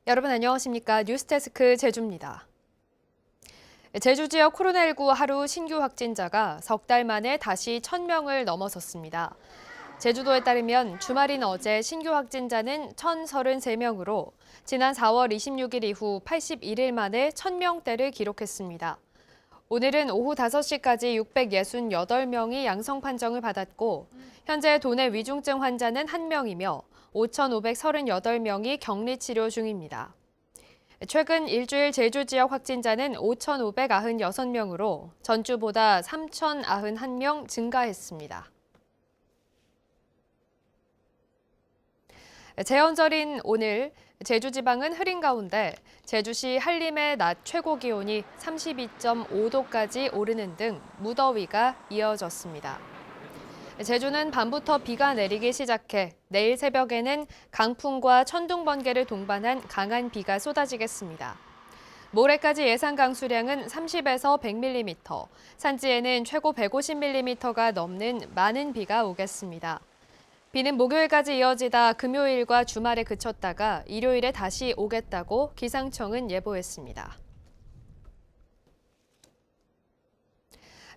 여러분 안녕하십니까? 뉴스데스크 제주입니다. 제주 지역 코로나19 하루 신규 확진자가 석 달 만에 다시 1,000명을 넘어섰습니다. 제주도에 따르면 주말인 어제 신규 확진자는 1,033명으로 지난 4월 26일 이후 81일 만에 1,000명대를 기록했습니다. 오늘은 오후 5시까지 668명이 양성 판정을 받았고 현재 도내 위중증 환자는 1명이며 5,538명이 격리 치료 중입니다. 최근 일주일 제주 지역 확진자는 5,596명으로 전주보다 3,091명 증가했습니다. 제헌절인 오늘 제주 지방은 흐린 가운데 제주시 한림의 낮 최고 기온이 32.5도까지 오르는 등 무더위가 이어졌습니다. 제주는 밤부터 비가 내리기 시작해 내일 새벽에는 강풍과 천둥 번개를 동반한 강한 비가 쏟아지겠습니다. 모레까지 예상 강수량은 30에서 100mm, 산지에는 최고 150mm가 넘는 많은 비가 오겠습니다. 비는 목요일까지 이어지다 금요일과 주말에 그쳤다가 일요일에 다시 오겠다고 기상청은 예보했습니다.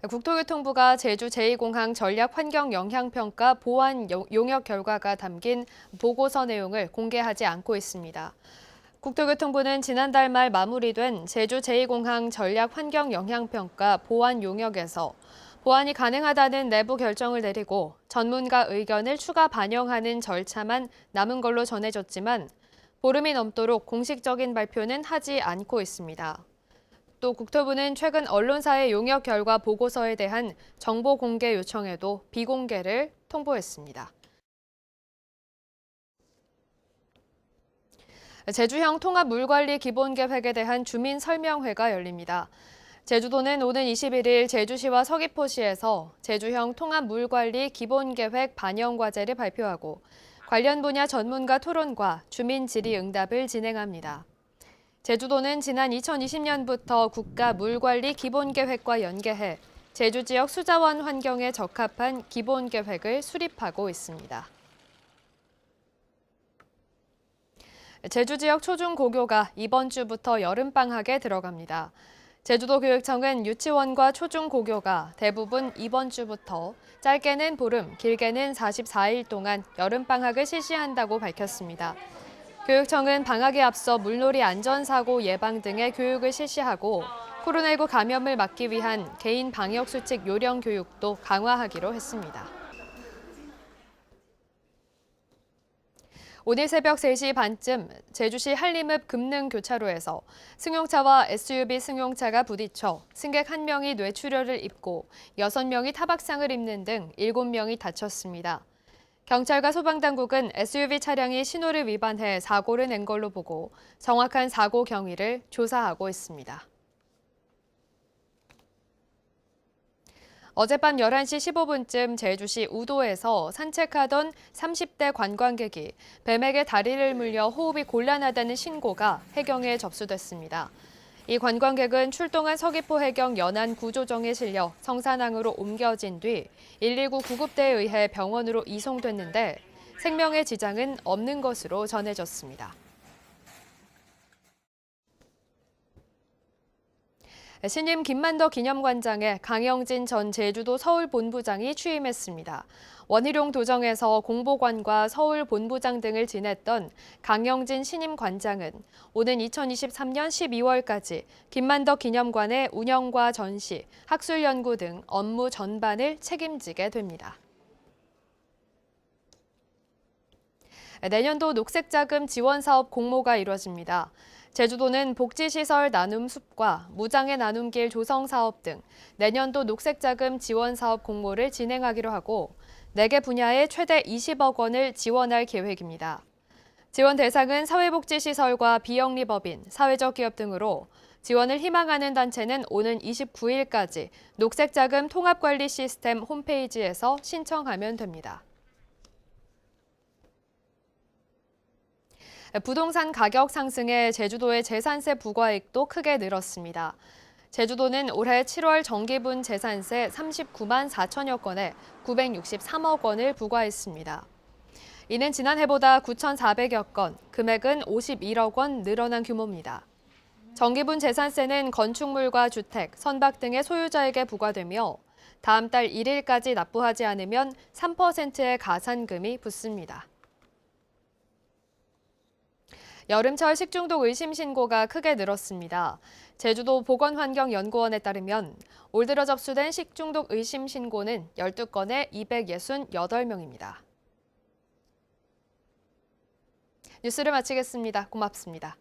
국토교통부가 제주 제2공항 전략환경영향평가 보완 용역 결과가 담긴 보고서 내용을 공개하지 않고 있습니다. 국토교통부는 지난달 말 마무리된 제주 제2공항 전략환경영향평가 보완 용역에서 보완이 가능하다는 내부 결정을 내리고 전문가 의견을 추가 반영하는 절차만 남은 걸로 전해졌지만 보름이 넘도록 공식적인 발표는 하지 않고 있습니다. 또 국토부는 최근 언론사의 용역 결과 보고서에 대한 정보 공개 요청에도 비공개를 통보했습니다. 제주형 통합물관리 기본계획에 대한 주민 설명회가 열립니다. 제주도는 오는 21일 제주시와 서귀포시에서 제주형 통합물관리 기본계획 반영 과제를 발표하고 관련 분야 전문가 토론과 주민 질의응답을 진행합니다. 제주도는 지난 2020년부터 국가 물관리 기본계획과 연계해 제주 지역 수자원 환경에 적합한 기본계획을 수립하고 있습니다. 제주 지역 초중고교가 이번 주부터 여름방학에 들어갑니다. 제주도 교육청은 유치원과 초중고교가 대부분 이번 주부터 짧게는 보름, 길게는 44일 동안 여름방학을 실시한다고 밝혔습니다. 교육청은 방학에 앞서 물놀이 안전사고 예방 등의 교육을 실시하고 코로나19 감염을 막기 위한 개인 방역수칙 요령 교육도 강화하기로 했습니다. 오늘 새벽 3시 반쯤 제주시 한림읍 금능교차로에서 승용차와 SUV 승용차가 부딪혀 승객 1명이 뇌출혈을 입고 6명이 타박상을 입는 등 7명이 다쳤습니다. 경찰과 소방당국은 SUV 차량이 신호를 위반해 사고를 낸 걸로 보고 정확한 사고 경위를 조사하고 있습니다. 어젯밤 11시 15분쯤 제주시 우도에서 산책하던 30대 관광객이 뱀에게 다리를 물려 호흡이 곤란하다는 신고가 해경에 접수됐습니다. 이 관광객은 출동한 서귀포 해경 연안 구조정에 실려 성산항으로 옮겨진 뒤 119 구급대에 의해 병원으로 이송됐는데 생명의 지장은 없는 것으로 전해졌습니다. 신임 김만덕 기념관장에 강영진 전 제주도 서울본부장이 취임했습니다. 원희룡 도정에서 공보관과 서울본부장 등을 지냈던 강영진 신임 관장은 오는 2023년 12월까지 김만덕 기념관의 운영과 전시, 학술 연구 등 업무 전반을 책임지게 됩니다. 내년도 녹색자금 지원사업 공모가 이뤄집니다. 제주도는 복지시설 나눔숲과 무장애 나눔길 조성 사업 등 내년도 녹색자금 지원사업 공모를 진행하기로 하고 4개 분야에 최대 20억 원을 지원할 계획입니다. 지원 대상은 사회복지시설과 비영리법인, 사회적 기업 등으로 지원을 희망하는 단체는 오는 29일까지 녹색자금 통합관리 시스템 홈페이지에서 신청하면 됩니다. 부동산 가격 상승에 제주도의 재산세 부과액도 크게 늘었습니다. 제주도는 올해 7월 정기분 재산세 39만 4천여 건에 963억 원을 부과했습니다. 이는 지난해보다 9,400여 건, 금액은 51억 원 늘어난 규모입니다. 정기분 재산세는 건축물과 주택, 선박 등의 소유자에게 부과되며 다음 달 1일까지 납부하지 않으면 3%의 가산금이 붙습니다. 여름철 식중독 의심 신고가 크게 늘었습니다. 제주도 보건환경연구원에 따르면 올 들어 접수된 식중독 의심 신고는 12건에 268명입니다. 뉴스를 마치겠습니다. 고맙습니다.